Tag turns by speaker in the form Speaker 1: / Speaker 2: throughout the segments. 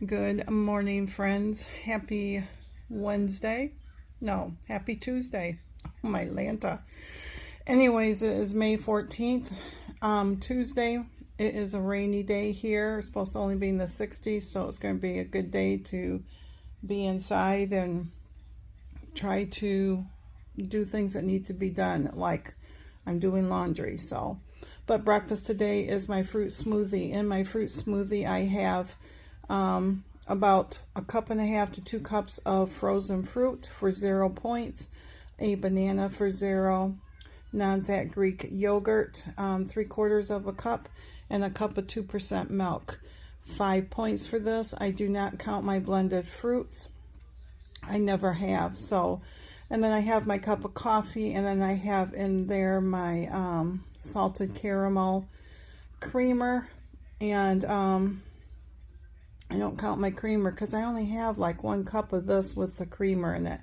Speaker 1: Good morning, friends. Happy Wednesday. No, happy Tuesday. Oh, my Lanta. Anyways, it is May 14th, Tuesday. It is a rainy day here. It's supposed to only be in the 60s, so it's going to be a good day to be inside and try to do things that need to be done, like I'm doing laundry. But breakfast today is my fruit smoothie. In my fruit smoothie, I have about 1.5 cups to 2 cups of frozen fruit for 0 points, a banana for 0, non-fat Greek yogurt, 3/4 cup, and a cup of 2% milk. 5 points for this. I do not count my blended fruits. I never have. And then I have my cup of coffee, and then I have in there my salted caramel creamer, and I don't count my creamer because I only have like 1 cup of this with the creamer in it.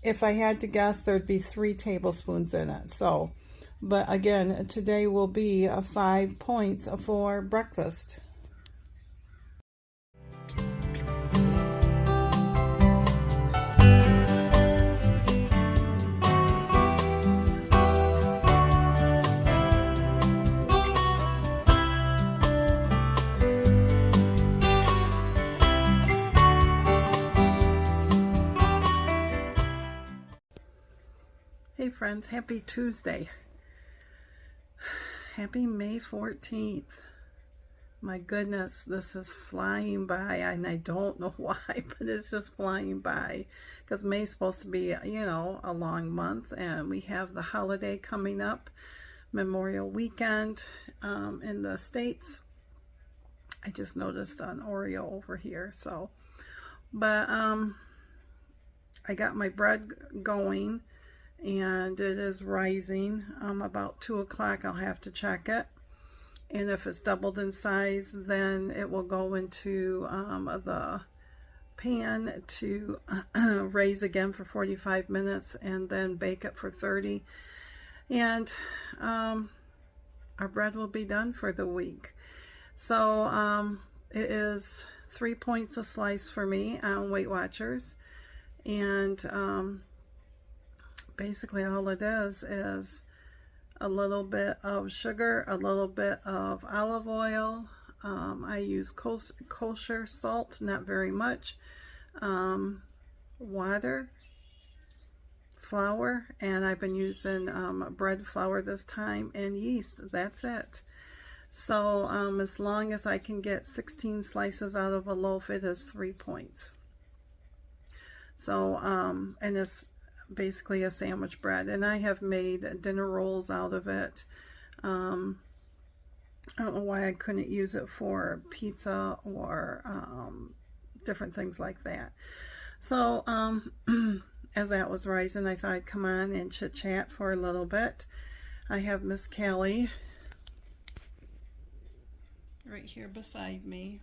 Speaker 1: If I had to guess, there'd be 3 tablespoons in it. But again, today will be 5 points for breakfast. Hey friends, happy Tuesday. Happy May 14th. My goodness, this is flying by, and I don't know why, but it's just flying by because May's supposed to be, a long month, and we have the holiday coming up, Memorial Weekend in the States. I just noticed an Oreo over here, but I got my bread going, and it is rising. About 2 o'clock I'll have to check it, and if it's doubled in size, then it will go into the pan to raise again for 45 minutes and then bake it for 30, and our bread will be done for the week. It is 3 points a slice for me on WeightWatchers, and basically all it is a little bit of sugar, a little bit of olive oil. I use kosher salt, not very much, water, flour, and I've been using bread flour this time, and yeast. That's it. As long as I can get 16 slices out of a loaf, it is 3 points. And it's basically a sandwich bread, and I have made dinner rolls out of it. I don't know why I couldn't use it for pizza or different things like that. As that was rising, I thought I'd come on and chit chat for a little bit. I have Miss Cali right here beside me.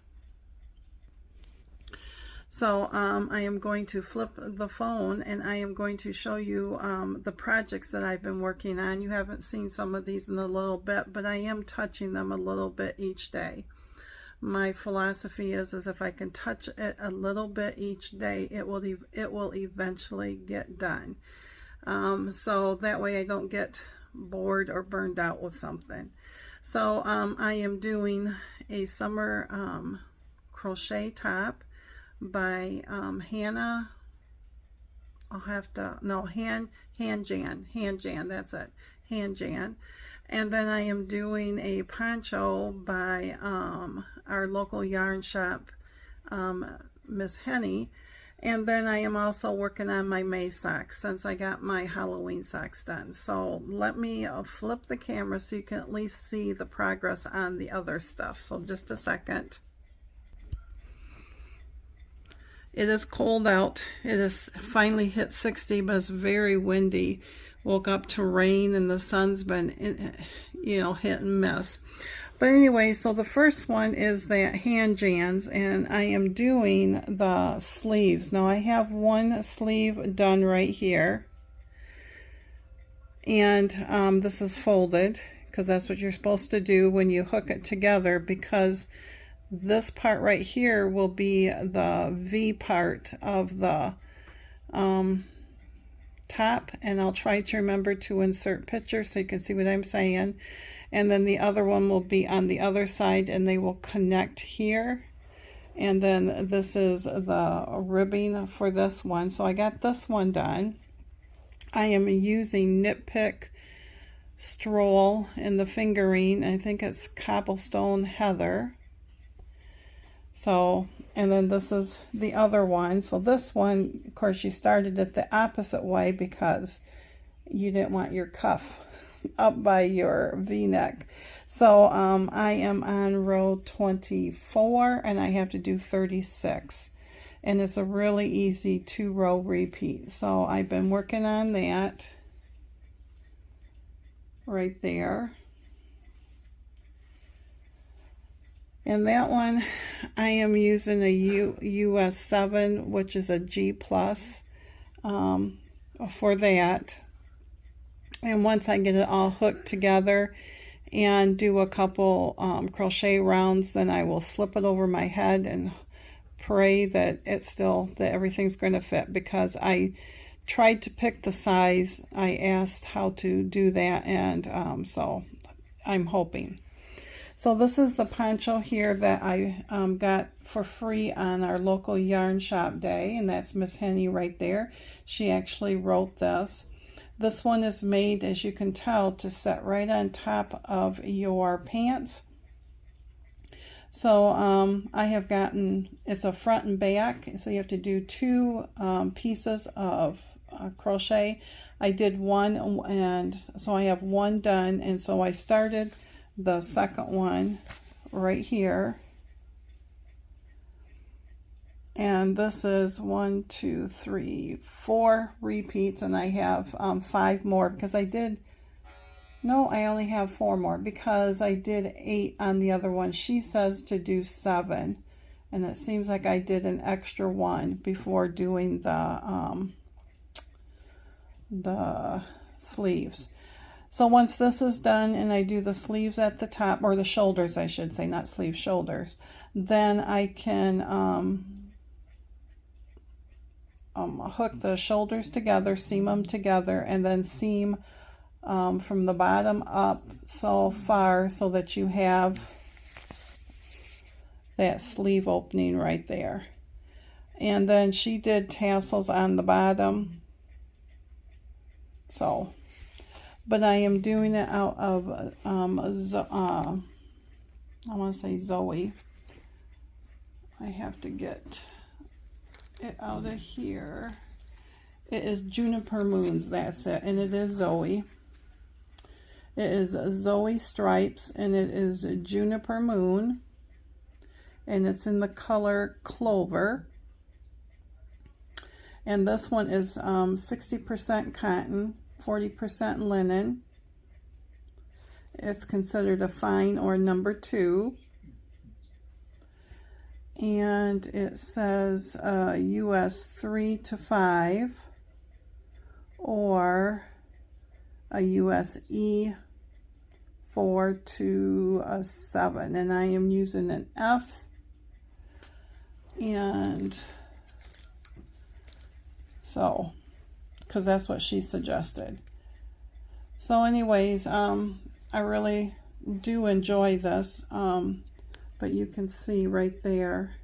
Speaker 1: I am going to flip the phone, and I am going to show you the projects that I've been working on. You haven't seen some of these in a little bit, but I am touching them a little bit each day. My philosophy is if I can touch it a little bit each day, it will eventually get done. So that way I don't get bored or burned out with something. I am doing a summer crochet top by Hannah. Han Jan, that's it, Han Jan. And then I am doing a poncho by our local yarn shop, Miss Henny. And then I am also working on my May socks since I got my Halloween socks done. So let me flip the camera so you can at least see the progress on the other stuff. So just a second. It is cold out. It has finally hit 60, but it's very windy. Woke up to rain, and the sun's been, hit and miss. But anyway, so the first one is that Han Jan's, and I am doing the sleeves. Now I have one sleeve done right here, and this is folded because that's what you're supposed to do when you hook it together, because this part right here will be the V part of the top, and I'll try to remember to insert pictures so you can see what I'm saying. And then the other one will be on the other side, and they will connect here. And then this is the ribbing for this one. So I got this one done. I am using Nitpick Stroll in the fingering. I think it's Cobblestone Heather. So, and then this is the other one. So this one, of course, you started it the opposite way because you didn't want your cuff up by your V-neck. So I am on row 24 and I have to do 36. And it's a really easy 2-row repeat. So I've been working on that right there. And that one, I am using a US 7, which is a G+, for that. And once I get it all hooked together and do a couple crochet rounds, then I will slip it over my head and pray that that everything's going to fit, because I tried to pick the size. I asked how to do that, and so I'm hoping. So this is the poncho here that I got for free on our local yarn shop day, and that's Miss Henny right there. She actually wrote this. This one is made, as you can tell, to set right on top of your pants. So I have gotten, it's a front and back, so you have to do 2 pieces of crochet. I did one, and so I have one done, and so I started the second one right here, and this is 1, 2, 3, 4 repeats, and I have 5 more because I only have 4 more because I did 8 on the other one. She says to do 7, and it seems like I did an extra one before doing the sleeves. So once this is done and I do the sleeves at the top, or the shoulders I should say, not sleeves, shoulders, then I can hook the shoulders together, seam them together, and then seam from the bottom up so far so that you have that sleeve opening right there. And then she did tassels on the bottom. So, but I am doing it out of, I want to say Zoe. I have to get it out of here. It is Juniper Moons, that's it, and it is Zoe. It is Zoe Stripes, and it is Juniper Moon, and it's in the color Clover. And this one is 60% cotton, 40% linen. It's considered a fine or number 2. And it says US 3 to 5 or a US E 4 to 7. And I am using an F, and so, because that's what she suggested. So anyways, I really do enjoy this, but you can see right there,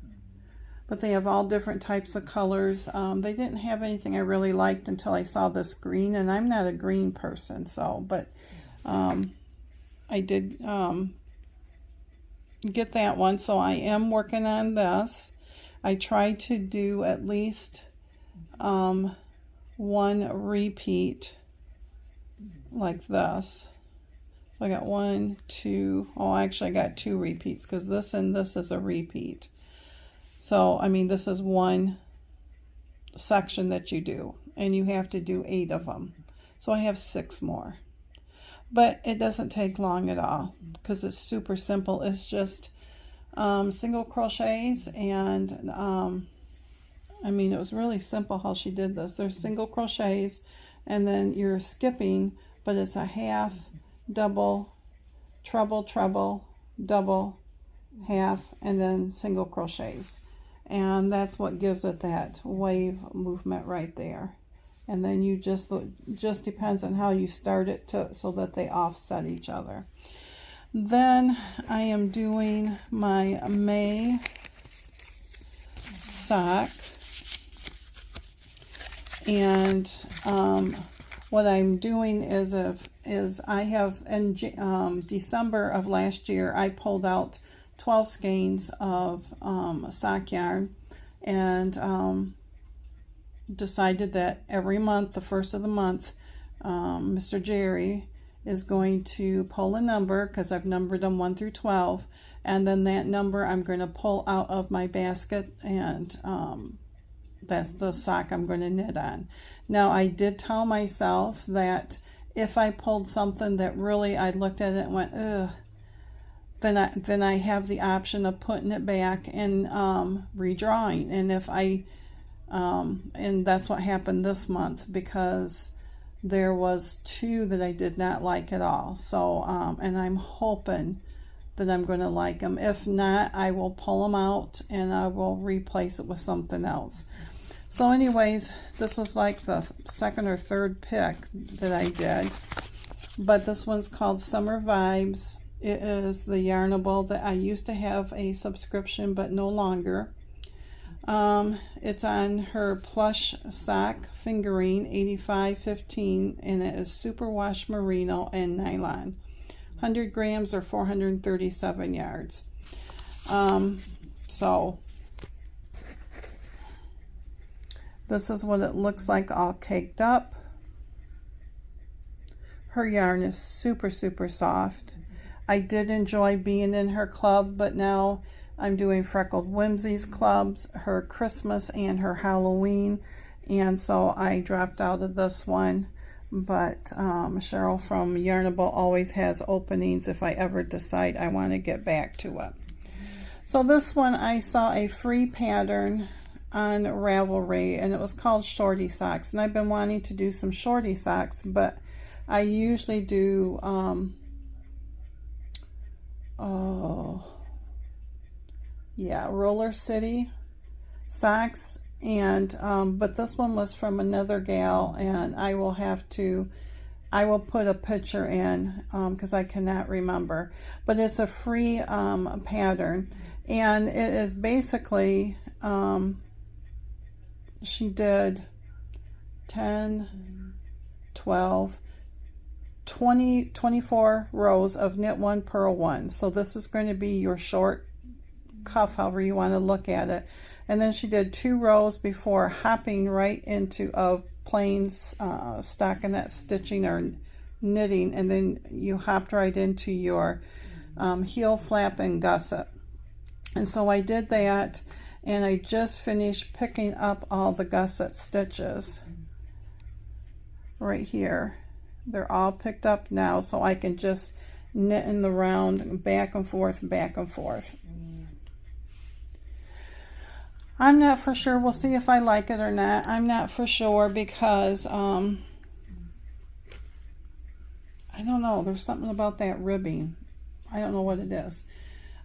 Speaker 1: but they have all different types of colors. They didn't have anything I really liked until I saw this green, and I'm not a green person, so, but I did get that one, so I am working on this. I tried to do at least one repeat like this. So I got 1, 2, oh actually I got 2 repeats because this and this is a repeat. So I mean, this is one section that you do, and you have to do 8 of them. So I have 6 more, but it doesn't take long at all because it's super simple. It's just single crochets, and I mean, it was really simple how she did this. There's single crochets, and then you're skipping, but it's a half, double, treble, treble, double, half, and then single crochets. And that's what gives it that wave movement right there. And then you just depends on how you start it so that they offset each other. Then I am doing my May sock, and what I'm doing is I have in December of last year I pulled out 12 skeins of sock yarn, and decided that every month, the first of the month, Mr. Jerry is going to pull a number, because I've numbered them 1 through 12, and then that number I'm going to pull out of my basket, and that's the sock I'm going to knit on. Now, I did tell myself that if I pulled something that really I looked at it and went, ugh, then I have the option of putting it back and redrawing. And if I and that's what happened this month, because there was 2 that I did not like at all. So and I'm hoping that I'm going to like them. If not, I will pull them out and I will replace it with something else. So anyways, this was like the second or third pick that I did, but this one's called Summer Vibes. It is the Yarnable that I used to have a subscription, but no longer. It's on her plush sock fingering 8515, and it is superwash merino and nylon. 100 grams or 437 yards. So this is what it looks like all caked up. Her yarn is super, super soft. I did enjoy being in her club, but now I'm doing Freckled Whimsies clubs, her Christmas and her Halloween, and so I dropped out of this one. But Cheryl from Yarnable always has openings if I ever decide I want to get back to it. So this one, I saw a free pattern on Ravelry, and it was called Shorty Socks, and I've been wanting to do some shorty socks, but I usually do Roller City socks, and but this one was from another gal, and I will put a picture in because I cannot remember, but it's a free pattern, and it is basically she did 10, 12, 20, 24 rows of knit 1, purl 1. So this is going to be your short cuff, however you want to look at it. And then she did 2 rows before hopping right into a plain stockinette stitching or knitting, and then you hopped right into your heel flap and gusset. And so I did that, and I just finished picking up all the gusset stitches right here. They're all picked up now, so I can just knit in the round back and forth, back and forth. I'm not for sure. We'll see if I like it or not. I'm not for sure because I don't know. There's something about that ribbing. I don't know what it is.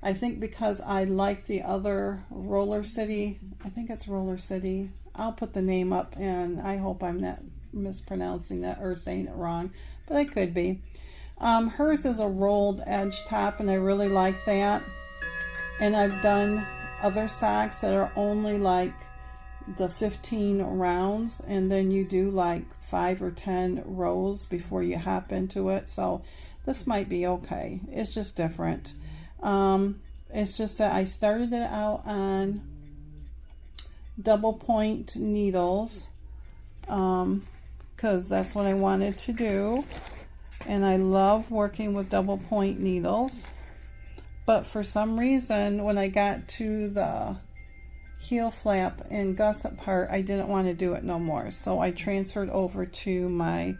Speaker 1: I think because I like the other Roller City. I think it's Roller City. I'll put the name up, and I hope I'm not mispronouncing that or saying it wrong, but I could be. Hers is a rolled edge top, and I really like that. And I've done other socks that are only like the 15 rounds, and then you do like 5 or 10 rows before you hop into it. So this might be okay. It's just different. It's just that I started it out on double point needles because that's what I wanted to do, and I love working with double point needles. But for some reason, when I got to the heel flap and gusset part, I didn't want to do it no more. So I transferred over to my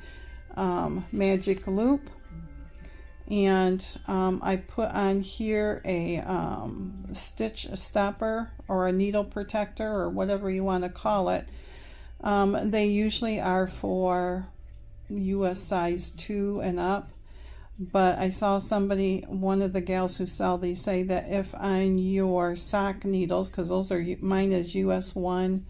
Speaker 1: magic loop, and I put on here a stitch stopper or a needle protector or whatever you want to call it. They usually are for US size 2 and up. But I saw somebody, one of the gals who sell these, say that if on your sock needles, because those are, mine is US 1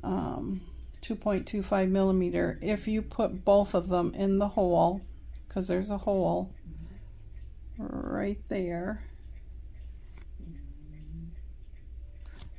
Speaker 1: 2.25 millimeter, if you put both of them in the hole, because there's a hole right there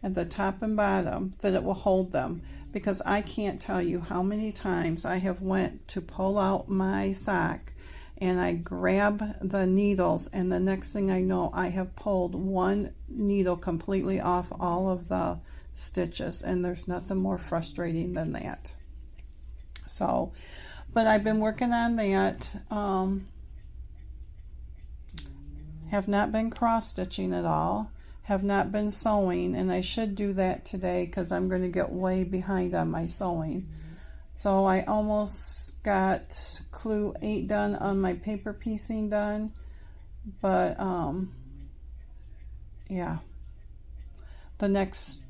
Speaker 1: at the top and bottom, that it will hold them. Because I can't tell you how many times I have went to pull out my sock and I grab the needles, and the next thing I know, I have pulled one needle completely off all of the stitches, and there's nothing more frustrating than that. So, but I've been working on that. Have not been cross stitching at all, have not been sewing, and I should do that today because I'm going to get way behind on my sewing. So I almost got clue 8 done on my paper piecing done, but yeah, the next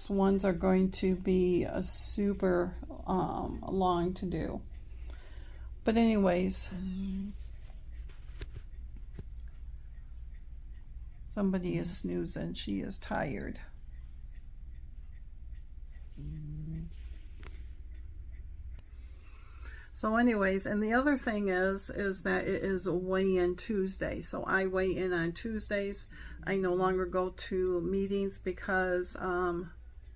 Speaker 1: ones are going to be a super long to do. But anyways, somebody is snoozing. She is tired. So anyways, and the other thing is that it is a weigh-in Tuesday. So I weigh in on Tuesdays. I no longer go to meetings because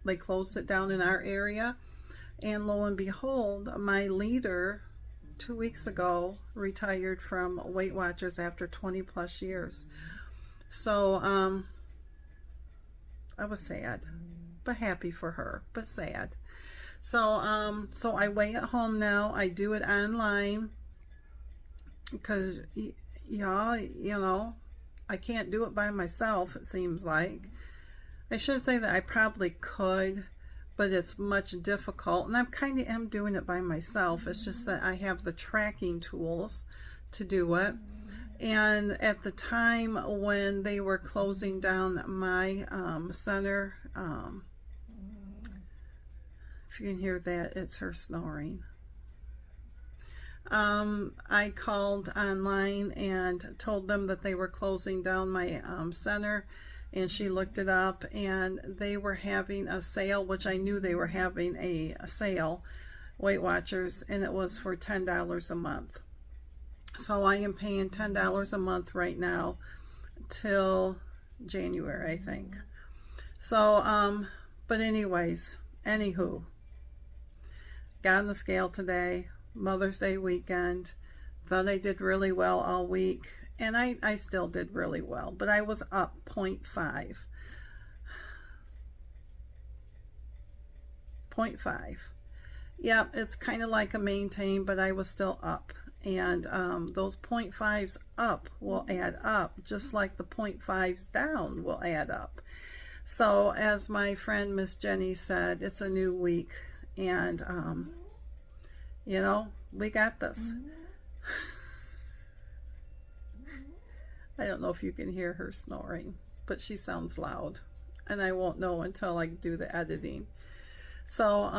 Speaker 1: they closed it down in our area. And lo and behold, my leader 2 weeks ago retired from WeightWatchers after 20 plus years. So I was sad, but happy for her, but sad. So so I weigh at home now. I do it online because yeah, you know, I can't do it by myself, it seems like. I should say that I probably could, but it's much difficult, and I kind of am doing it by myself. It's just that I have the tracking tools to do it. And at the time when they were closing down my center, if you can hear that, it's her snoring. I called online and told them that they were closing down my center, and she looked it up, and they were having a sale, which I knew they were having a sale, WeightWatchers, and it was for $10 a month. So I am paying $10 a month right now till January, I think. So but anyways, anywho, got on the scale today, Mother's Day weekend. Thought I did really well all week, and I still did really well, but I was up 0.5. 0.5. Yep, it's kind of like a maintain, but I was still up. And those 0.5s up will add up, just like the 0.5s down will add up. So as my friend Miss Jenny said, it's a new week, and you know, we got this. I don't know if you can hear her snoring, but she sounds loud, and I won't know until I do the editing. So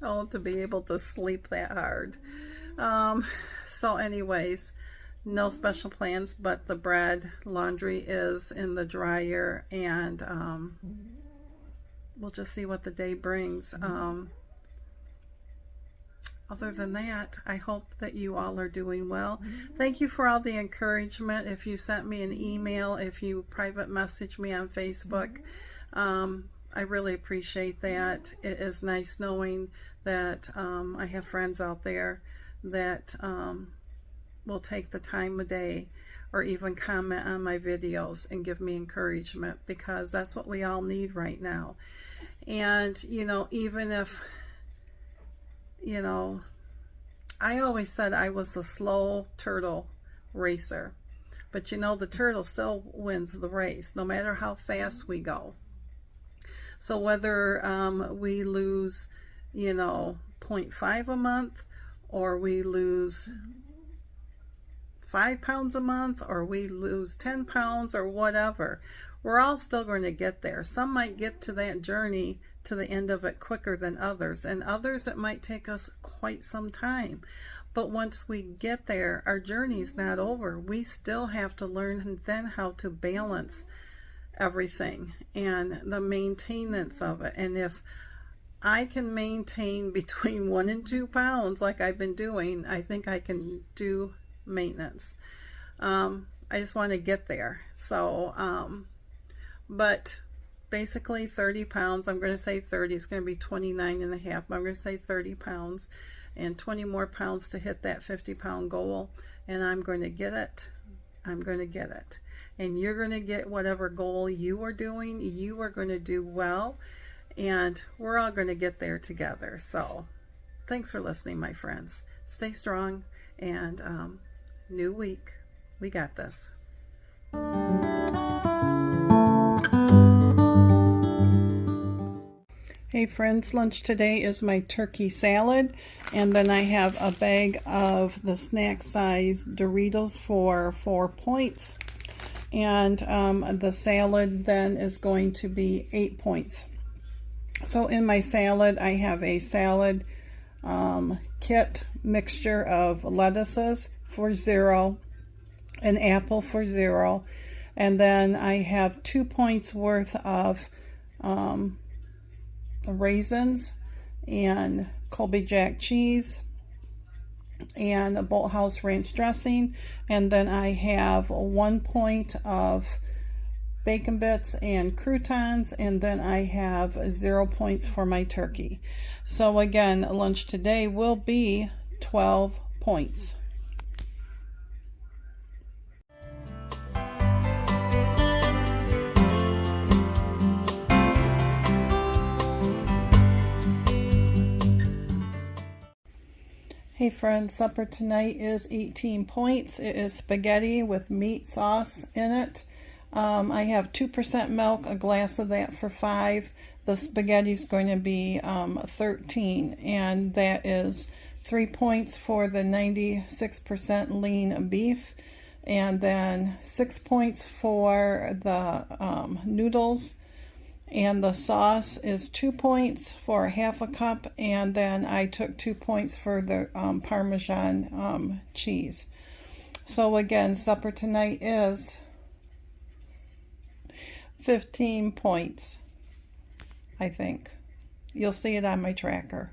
Speaker 1: oh, to be able to sleep that hard. So anyways, no special plans, but the bread, laundry is in the dryer, and we'll just see what the day brings. Other than that, I hope that you all are doing well. Thank you for all the encouragement. If you sent me an email, if you private message me on Facebook, I really appreciate that. It is nice knowing that I have friends out there that will take the time of day or even comment on my videos and give me encouragement, because that's what we all need right now. And you know, even if, you know, I always said I was the slow turtle racer, but you know, the turtle still wins the race no matter how fast we go. So whether we lose, you know, 0.5 a month, or we lose 5 pounds a month, or we lose 10 pounds or whatever, we're all still going to get there. Some might get to that journey, to the end of it, quicker than others, and others it might take us quite some time. But once we get there, our journey's not over. We still have to learn then how to balance everything and the maintenance of it. And if I can maintain between 1 and 2 pounds like I've been doing, I think I can do maintenance. I just want to get there. So but basically 30 pounds, I'm going to say 30, it's going to be 29 and a half, but I'm going to say 30 pounds and 20 more pounds to hit that 50-pound goal, and I'm going to get it. I'm going to get it. And you're going to get whatever goal you are doing. You are going to do well, and we're all going to get there together. So thanks for listening, my friends. Stay strong, and new week, we got this. Hey friends, lunch today is my turkey salad, and then I have a bag of the snack size Doritos for 4 points, and the salad then is going to be 8 points. So in my salad, I have a salad kit mixture of lettuces for 0, an apple for 0, and then I have 2 points worth of raisins and Colby Jack cheese and a Bolthouse Ranch dressing, and then I have 1 point of bacon bits and croutons, and then I have 0 points for my turkey. So again, lunch today will be 12 points. Hey friends, supper tonight is 18 points. It is spaghetti with meat sauce in it. I have 2% milk, a glass of that for 5. The spaghetti is going to be 13, and that is 3 points for the 96% lean beef, and then 6 points for the noodles. And the sauce is 2 points for half a cup, and then I took 2 points for the Parmesan cheese. So again, supper tonight is 15 points, I think. You'll see it on my tracker.